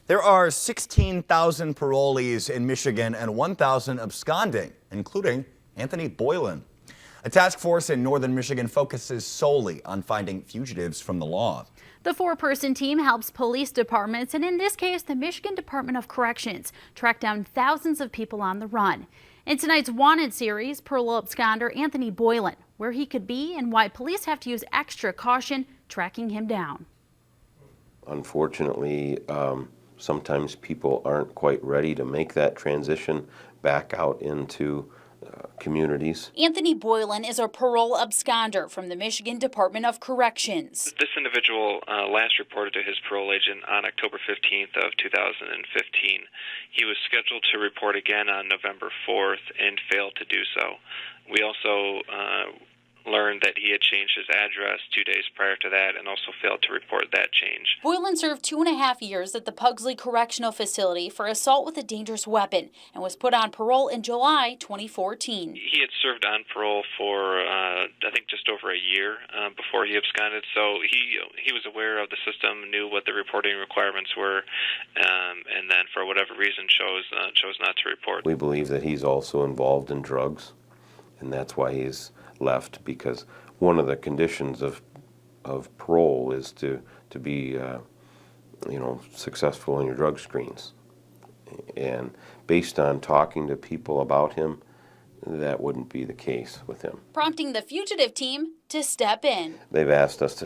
There are 16,000 parolees in Michigan and 1,000 absconding, including Anthony Boylan. A task force in northern Michigan focuses solely on finding fugitives from the law. The four-person team helps police departments, and in this case, the Michigan Department of Corrections, track down thousands of people on the run. In tonight's Wanted series, parole absconder Anthony Boylan, where he could be and why police have to use extra caution tracking him down. Unfortunately, sometimes people aren't quite ready to make that transition back out into communities. Anthony Boylan is a parole absconder from the Michigan Department of Corrections. This individual last reported to his parole agent on October 15th of 2015. He was scheduled to report again on November 4th and failed to do so. We also learned that he had changed his address 2 days prior to that and also failed to report that change. Boylan served 2.5 years at the Pugsley Correctional Facility for assault with a dangerous weapon and was put on parole in July 2014. He had served on parole for, I think, just over a year before he absconded, so he was aware of the system, knew what the reporting requirements were, and then for whatever reason chose not to report. We believe that he's also involved in drugs, and that's why he's left, because one of the conditions of parole is to be successful in your drug screens. And based on talking to people about him, that wouldn't be the case with him. Prompting the fugitive team to step in. They've asked us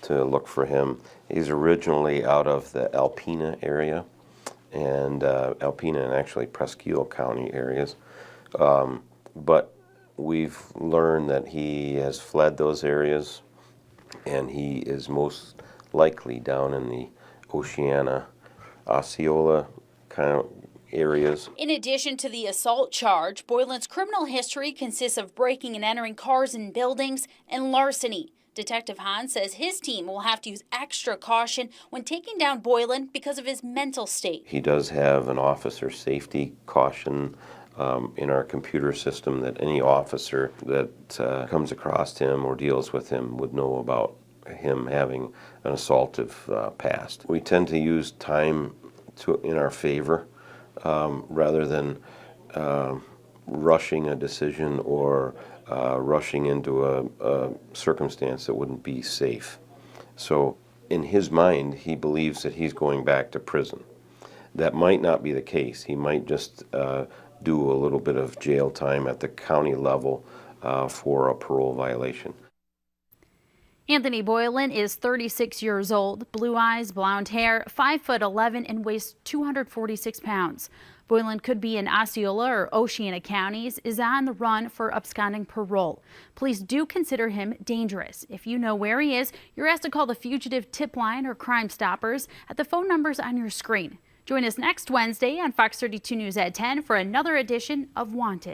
to look for him. He's originally out of the Alpena area, and Alpena and actually Presque County areas, but we've learned that he has fled those areas, and he is most likely down in the Oceana, Osceola kind of areas. In addition to the assault charge, Boylan's criminal history consists of breaking and entering cars and buildings and larceny. Detective Hahn says his team will have to use extra caution when taking down Boylan because of his mental state. He does have an officer safety caution in our computer system that any officer that comes across him or deals with him would know about him having an assaultive past. We tend to use time in our favor rather than rushing a decision or rushing into a circumstance that wouldn't be safe. So in his mind, he believes that he's going back to prison. That might not be the case. He might just do a little bit of jail time at the county level for a parole violation. Anthony Boylan is 36 years old, blue eyes, blonde hair, 5'11", and weighs 246 pounds. Boylan could be in Osceola or Oceana counties, is on the run for absconding parole. Police do consider him dangerous. If you know where he is, you're asked to call the Fugitive tip line or Crime Stoppers at the phone numbers on your screen. Join us next Wednesday on Fox 32 News at 10 for another edition of Wanted.